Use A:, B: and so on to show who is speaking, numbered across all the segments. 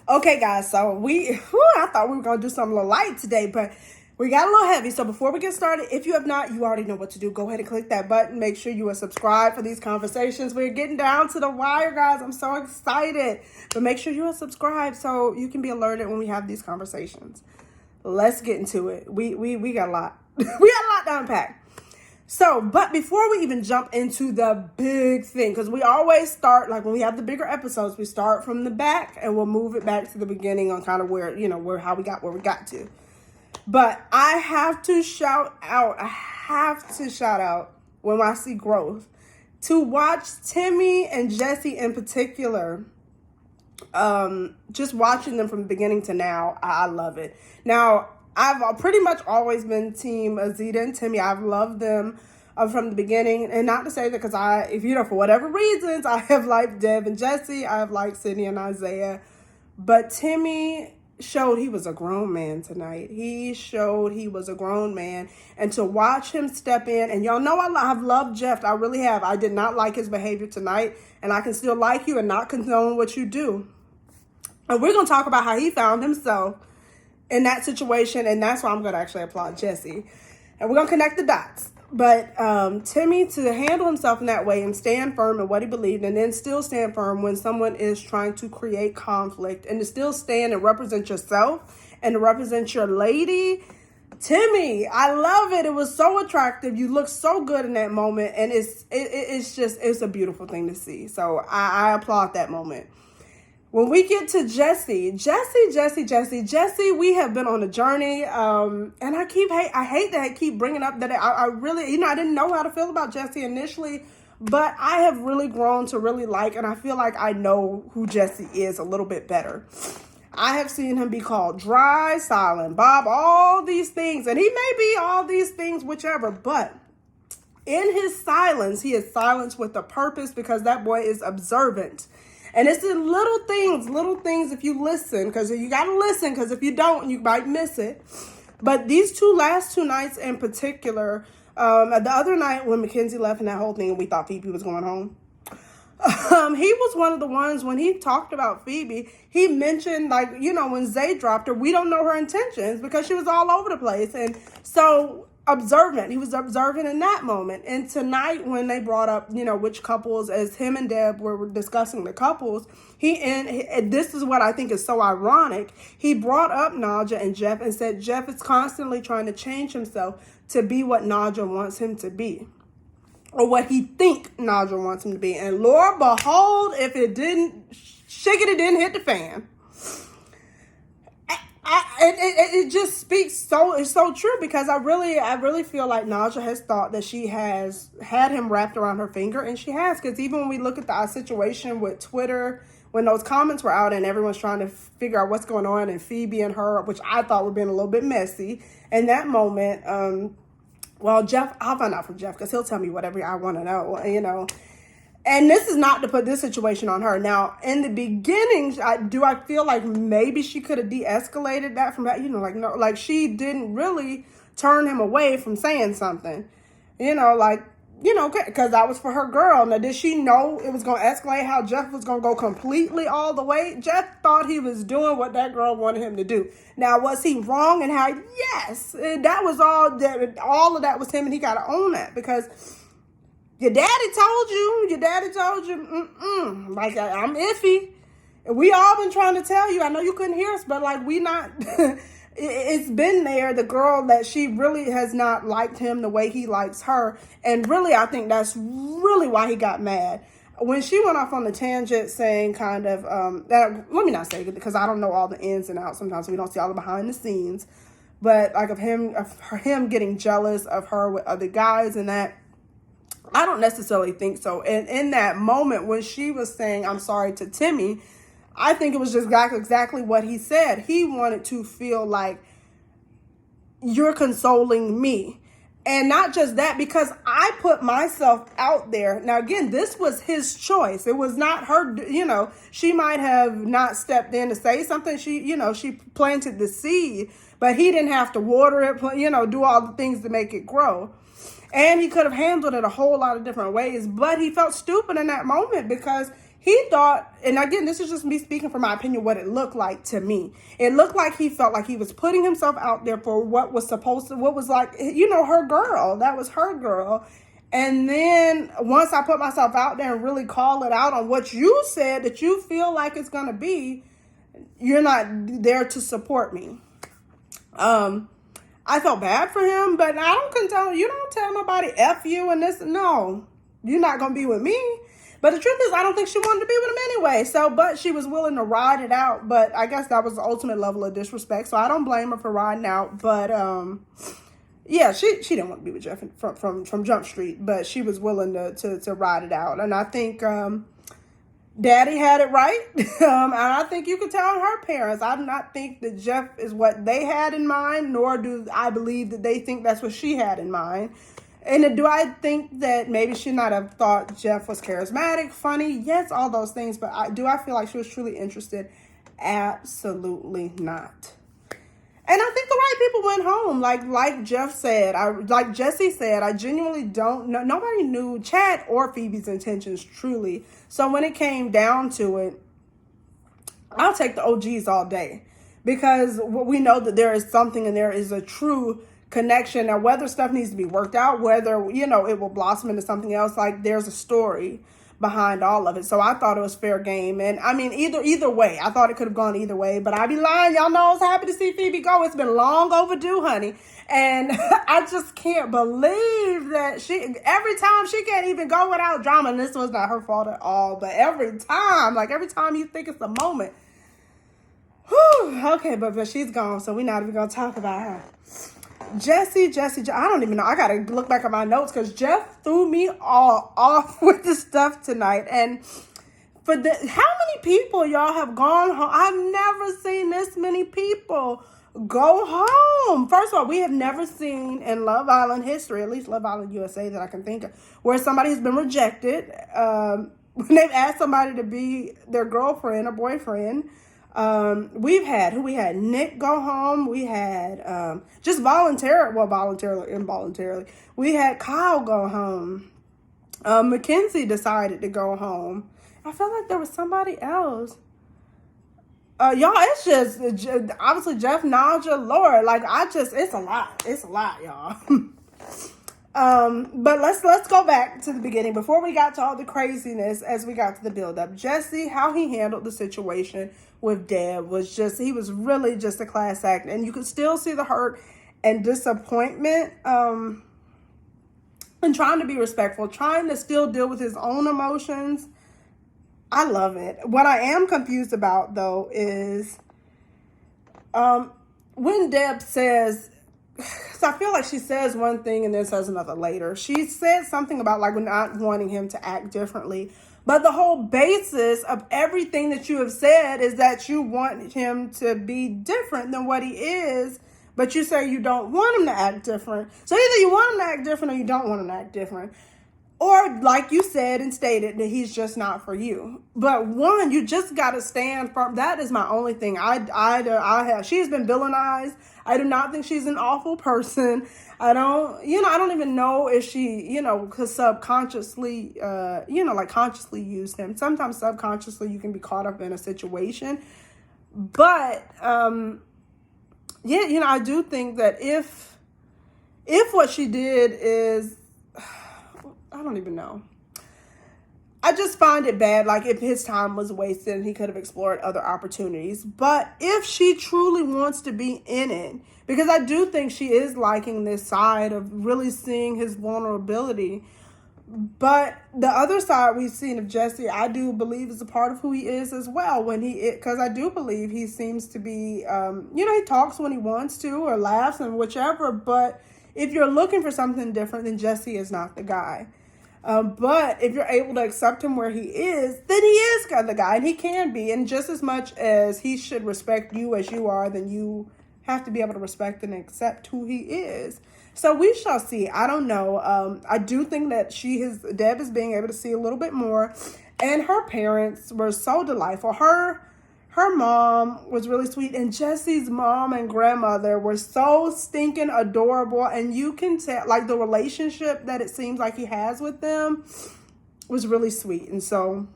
A: Okay, guys, so I thought we were going to do something a little light today, but we got a little heavy. So before we get started, if you have not, you already know what to do. Go ahead and click that button. Make sure you are subscribed for these conversations. We're getting down to the wire, guys. I'm so excited. But make sure you are subscribed so you can be alerted when we have these conversations. Let's get into it. We got a lot. We got a lot to unpack. So, but before we even jump into the big thing, because we always start, like when we have the bigger episodes, we start from the back and we'll move it back to the beginning on kind of how we got where we got to. But I have to shout out when I see growth, to watch Timmy and Jesse in particular. Just watching them from the beginning to now, I love it. Now, I've pretty much always been team Azita and Timmy. I've loved them from the beginning. And not to say that because for whatever reasons, I have liked Deb and Jesse. I have liked Sydney and Isaiah. But Timmy showed he was a grown man tonight. He showed he was a grown man. And to watch him step in, and y'all know I've loved Jeff. I really have. I did not like his behavior tonight. And I can still like you and not condone what you do. And we're going to talk about how he found himself in that situation, and that's why I'm going to actually applaud Jesse. And we're going to connect the dots. But Timmy, to handle himself in that way and stand firm in what he believed, and then still stand firm when someone is trying to create conflict, and to still stand and represent yourself and to represent your lady. Timmy, I love it. It was so attractive. You look so good in that moment, and it's a beautiful thing to see. So I applaud that moment. When we get to Jesse, we have been on a journey, and I hate that I keep bringing up that I really, I didn't know how to feel about Jesse initially, but I have really grown to really like, and I feel like I know who Jesse is a little bit better. I have seen him be called dry, silent, Bob, all these things, and he may be all these things, whichever, but in his silence, he is silenced with a purpose because that boy is observant. And it's in little things if you listen, because you got to listen, because if you don't, you might miss it. But these last two nights in particular, the other night when Mackenzie left and that whole thing, we thought Phoebe was going home. He was one of the ones when he talked about Phoebe, he mentioned when Zay dropped her, we don't know her intentions because she was all over the place. And so he was observant in that moment. And tonight when they brought up which couples, as him and Deb were discussing the couples, this is what I think is so ironic, he brought up Nadjah and Jeff and said Jeff is constantly trying to change himself to be what Nadjah wants him to be, or what he think Nadjah wants him to be. And Lord behold, if it didn't hit the fan. It just speaks it's so true, because I really feel like Nadjah has thought that she has had him wrapped around her finger, and she has, because even when we look at our situation with Twitter, when those comments were out and everyone's trying to figure out what's going on, and Phoebe and her, which I thought were being a little bit messy in that moment, Jeff, I'll find out from Jeff because he'll tell me whatever I want to know, And this is not to put this situation on her. Now, in the beginning, I feel like maybe she could have de-escalated that from that, no, she didn't really turn him away from saying something, because that was for her girl. Now, did she know it was going to escalate, how Jeff was going to go completely all the way? Jeff thought he was doing what that girl wanted him to do. Now, was he wrong and how? Yes, that was all of that was him, and he got to own that, because your daddy told you, I'm iffy. We all been trying to tell you. I know you couldn't hear us, but we not, it's been there. The girl that she really has not liked him the way he likes her. And really, I think that's really why he got mad. When she went off on the tangent saying kind of, let me not say it because I don't know all the ins and outs. Sometimes we don't see all the behind the scenes, but of him getting jealous of her with other guys and that, I don't necessarily think so. And in that moment when she was saying, I'm sorry to Timmy, I think it was just exactly what he said. He wanted to feel like you're consoling me. And not just that, because I put myself out there. Now, again, this was his choice. It was not her, she might have not stepped in to say something. She planted the seed, but he didn't have to water it, do all the things to make it grow. And he could have handled it a whole lot of different ways, but he felt stupid in that moment because he thought, and again, this is just me speaking from my opinion, what it looked like to me. It looked like he felt like he was putting himself out there for what was like, her girl. That was her girl. And then once I put myself out there and really call it out on what you said that you feel like it's going to be, you're not there to support me. I felt bad for him, but I don't condone, you don't tell nobody F you and this. No, you're not going to be with me. But the truth is, I don't think she wanted to be with him anyway. So, but she was willing to ride it out. But I guess that was the ultimate level of disrespect. So I don't blame her for riding out. But yeah, she didn't want to be with Jeff from Jump Street, but she was willing to ride it out. And I think Daddy had it right. And I think you could tell her parents. I do not think that Jeff is what they had in mind, nor do I believe that they think that's what she had in mind. And do I think that maybe she might have thought Jeff was charismatic, funny? Yes, all those things. But do I feel like she was truly interested? Absolutely not. And I think the right people went home. Like Jeff said, like Jesse said, I genuinely don't know. Nobody knew Chad or Phoebe's intentions truly. So when it came down to it, I'll take the OGs all day. Because we know that there is something and there is a true connection. Now, whether stuff needs to be worked out, whether, it will blossom into something else, like there's a story behind all of it. So I thought it was fair game. And I mean, either way, I thought it could have gone either way, but I'd be lying. Y'all know I was happy to see Phoebe go. It's been long overdue, honey. And I just can't believe that every time she can't even go without drama. And this was not her fault at all, but every time you think it's the moment. Whew, okay, but she's gone. So we're not even going to talk about her. Jesse, I don't even know. I got to look back at my notes because Jeff threw me all off with the stuff tonight. And how many people y'all have gone home? I've never seen this many people go home. First of all, we have never seen in Love Island history, at least Love Island USA that I can think of, where somebody has been rejected when they've asked somebody to be their girlfriend or boyfriend. We had Nick go home. We had just voluntarily, involuntarily. We had Kyle go home. Mackenzie decided to go home. I felt like there was somebody else. Y'all, it's just obviously Jeff, Nadjah, Lord. It's a lot, y'all. But let's go back to the beginning before we got to all the craziness as we got to the build up. Jesse, how he handled the situation with Deb he was really just a class act, and you could still see the hurt and disappointment, and trying to be respectful, trying to still deal with his own emotions. I love it. What I am confused about though is, when Deb says, so I feel like she says one thing and then says another later. She said something about not wanting him to act differently. But the whole basis of everything that you have said is that you want him to be different than what he is. But you say you don't want him to act different. So either you want him to act different or you don't want him to act different. Or like you said and stated that he's just not for you. But one, you just got to stand firm. That is my only thing. She has been villainized. I do not think she's an awful person. I don't even know if she, subconsciously, consciously used him. Sometimes subconsciously you can be caught up in a situation. But, I do think that if what she did is, I don't even know. I just find it bad, if his time was wasted and he could have explored other opportunities. But if she truly wants to be in it, because I do think she is liking this side of really seeing his vulnerability. But the other side we've seen of Jesse, I do believe is a part of who he is as well. Because I do believe he seems to be, he talks when he wants to or laughs and whichever. But if you're looking for something different, then Jesse is not the guy. But if you're able to accept him where he is, then he is the guy, and he can be. And just as much as he should respect you as you are, then you have to be able to respect and accept who he is. So we shall see. I don't know. I do think that Deb is being able to see a little bit more, and her parents were so delightful. Her mom was really sweet, and Jesse's mom and grandmother were so stinking adorable, and you can tell, the relationship that it seems like he has with them was really sweet. And so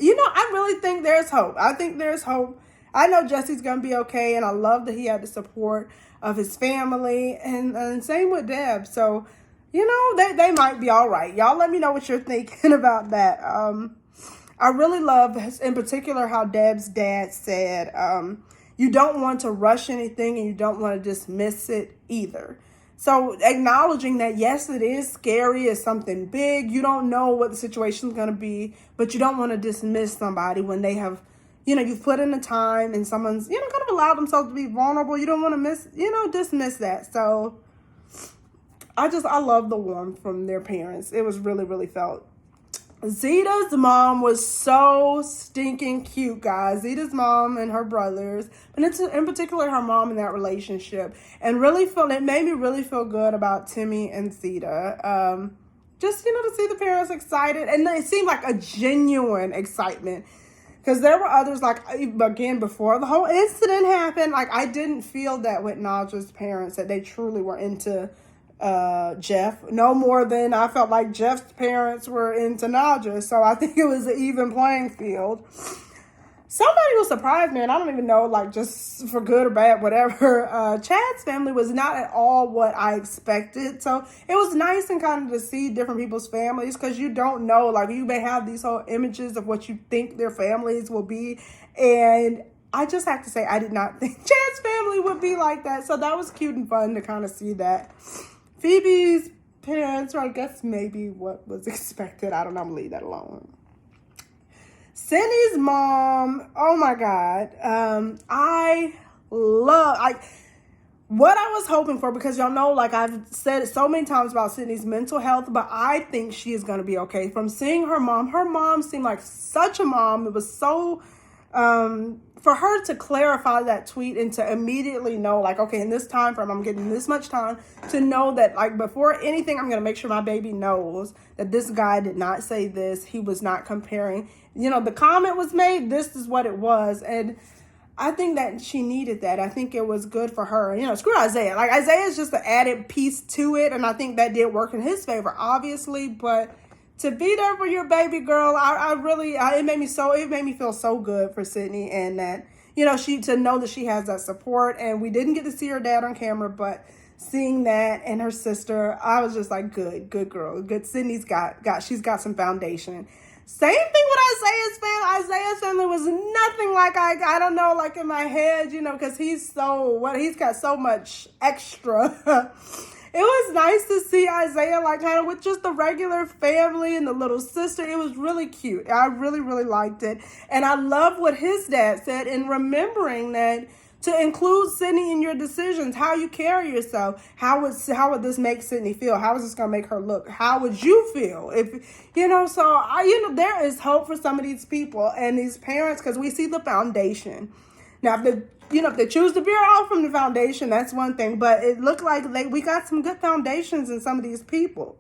A: I really think there's hope. I think there's hope. I know Jesse's going to be okay, and I love that he had the support of his family, and same with Deb. So, they might be all right. Y'all let me know what you're thinking about that. I really love, in particular, how Deb's dad said, you don't want to rush anything and you don't want to dismiss it either. So acknowledging that, yes, it is scary, it's something big. You don't know what the situation is going to be, but you don't want to dismiss somebody when they have, you've put in the time and someone's, kind of allowed themselves to be vulnerable. You don't want to dismiss that. So I love the warmth from their parents. It was really, really felt. Zeta's mom was so stinking cute, guys. Zeta's mom and her brothers, but in particular her mom in that relationship, and it made me really feel good about Timmy and Zeta. Just to see the parents excited, and it seemed like a genuine excitement, because there were others, like, again, before the whole incident happened, like, I didn't feel that with Nadjah's parents, that they truly were into Jeff, no more than I felt like Jeff's parents were into Nadjah. So I think it was an even playing field. Somebody who surprised me, and I don't even know, like, just for good or bad, whatever, Chad's family was not at all what I expected. So it was nice and kind of to see different people's families, because you don't know, like, you may have these whole images of what you think their families will be, and I just have to say, I did not think Chad's family would be like that. So that was cute and fun to kind of see that. Phoebe's parents, or I guess maybe what was expected. I don't know. I'm going to leave that alone. Sydney's mom, oh my God. I love, what I was hoping for, because y'all know, like I've said it so many times about Sydney's mental health, but I think she is going to be okay. From seeing her mom seemed like such a mom. It was so, for her to clarify that tweet and to immediately know, like, okay, in this time frame, I'm getting this much time to know that, like, before anything, I'm going to make sure my baby knows that this guy did not say this. He was not comparing. The comment was made. This is what it was. And I think that she needed that. I think it was good for her. Screw Isaiah. Like, Isaiah is just an added piece to it. And I think that did work in his favor, obviously. But to be there for your baby girl, it made me feel so good for Sydney, and that, to know that she has that support. And we didn't get to see her dad on camera, but seeing that and her sister, I was just like, good girl. Good. Sydney's she's got some foundation. Same thing with Isaiah's family. Isaiah's family was nothing like I don't know, like in my head, because he's got so much extra. It was nice to see Isaiah, like, kind of with just the regular family and the little sister. It was really cute. I really, really liked it. And I love what his dad said in remembering that to include Sydney in your decisions, how you carry yourself. How would this make Sydney feel? How is this going to make her look? How would you feel? There is hope for some of these people and these parents, because we see the foundation. Now, if they choose to veer off from the foundation, that's one thing. But it looked like we got some good foundations in some of these people.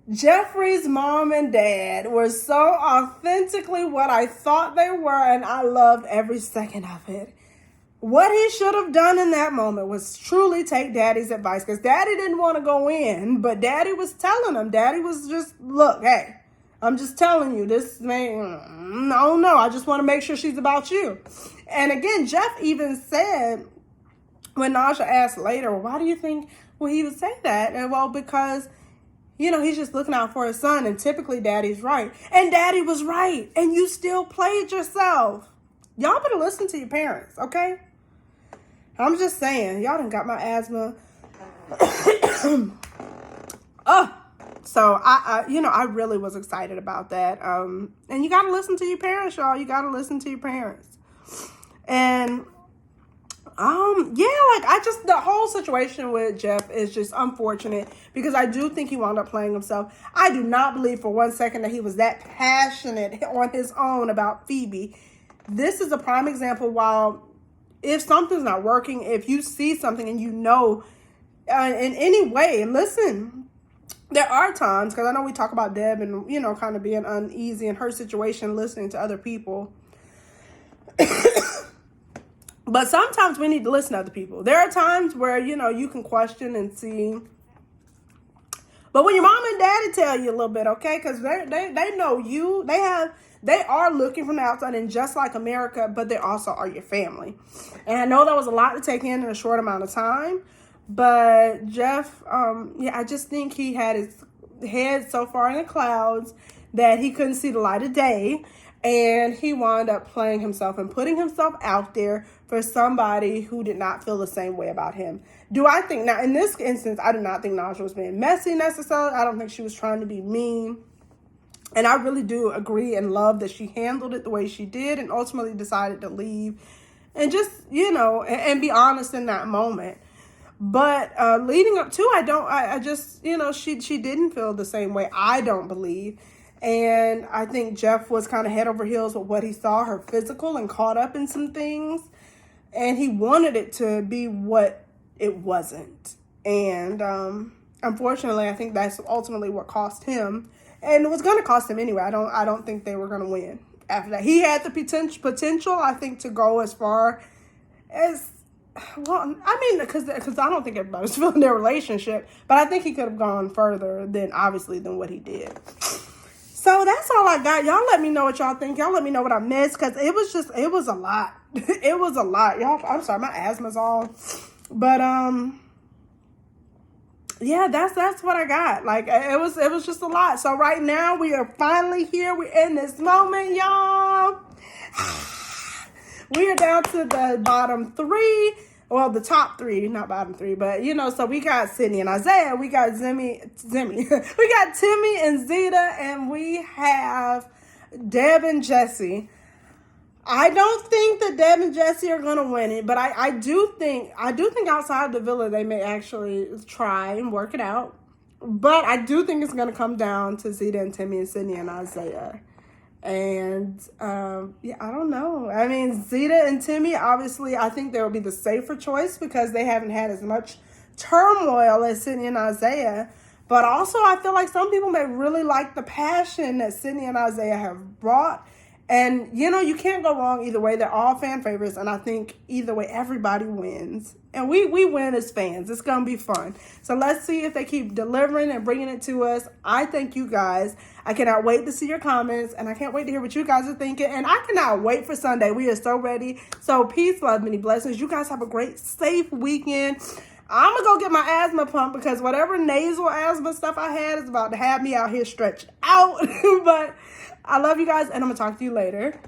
A: Jeffrey's mom and dad were so authentically what I thought they were, and I loved every second of it. What he should have done in that moment was truly take Daddy's advice, because Daddy didn't want to go in, but Daddy was telling him. Daddy was just, look, hey, I'm just telling you, this man, no, I just want to make sure she's about you. And again, Jeff even said, when Nadjah asked later, why do you think he would say that? And because, he's just looking out for his son, and typically Daddy's right. And Daddy was right, and you still played yourself. Y'all better listen to your parents, okay? I'm just saying, y'all done got my asthma. So I really was excited about that. And you got to listen to your parents, y'all. You got to listen to your parents. And the whole situation with Jeff is just unfortunate, because I do think he wound up playing himself. I do not believe for one second that he was that passionate on his own about Phoebe. This is a prime example. If something's not working, if you see something and in any way, listen, there are times, because I know we talk about Deb and, kind of being uneasy in her situation, listening to other people. But sometimes we need to listen to other people. There are times where, you can question and see But when your mom and daddy tell you a little bit, okay, because they know you, they are looking from the outside and just like America, but they also are your family. And I know that was a lot to take in a short amount of time, but Jeff, I just think he had his head so far in the clouds that he couldn't see the light of day, and he wound up playing himself and putting himself out there for somebody who did not feel the same way about him. Do I think, now in this instance, I do not think Nadjah was being messy necessarily. I don't think she was trying to be mean. And I really do agree and love that she handled it the way she did and ultimately decided to leave and just, and be honest in that moment. But leading up to, I just, she didn't feel the same way, I don't believe. And I think Jeff was kind of head over heels with what he saw, her physical, and caught up in some things. And he wanted it to be what it wasn't. And unfortunately, I think that's ultimately what cost him. And it was going to cost him anyway. I don't think they were going to win after that. He had the potential, I think, to go as far as, well, I mean, because I don't think everybody's feeling their relationship, but I think he could have gone further than what he did. So that's all I got. Y'all let me know what y'all think. Y'all let me know what I missed, because it was a lot. It was a lot. Y'all, I'm sorry, my asthma's on. But, yeah, that's what I got. Like, it was just a lot. So right now we are finally here. We're in this moment, y'all. We are down to the bottom three. Well, the top three, not bottom three, but so we got Sydney and Isaiah, we got Zimmy, we got Timmy and Zeta, and we have Deb and Jesse. I don't think that Deb and Jesse are gonna win it, but I do think outside the villa they may actually try and work it out. But I do think it's gonna come down to Zeta and Timmy and Sydney and Isaiah. And I don't know. I mean, Zeta and Timmy, obviously, I think they will be the safer choice because they haven't had as much turmoil as Sydney and Isaiah. But also, I feel like some people may really like the passion that Sydney and Isaiah have brought. And, you can't go wrong either way. They're all fan favorites. And I think either way, everybody wins. And we win as fans. It's going to be fun. So let's see if they keep delivering and bringing it to us. I thank you guys. I cannot wait to see your comments. And I can't wait to hear what you guys are thinking. And I cannot wait for Sunday. We are so ready. So peace, love, many blessings. You guys have a great, safe weekend. I'm going to go get my asthma pump because whatever nasal asthma stuff I had is about to have me out here stretched out. But I love you guys, and I'm going to talk to you later.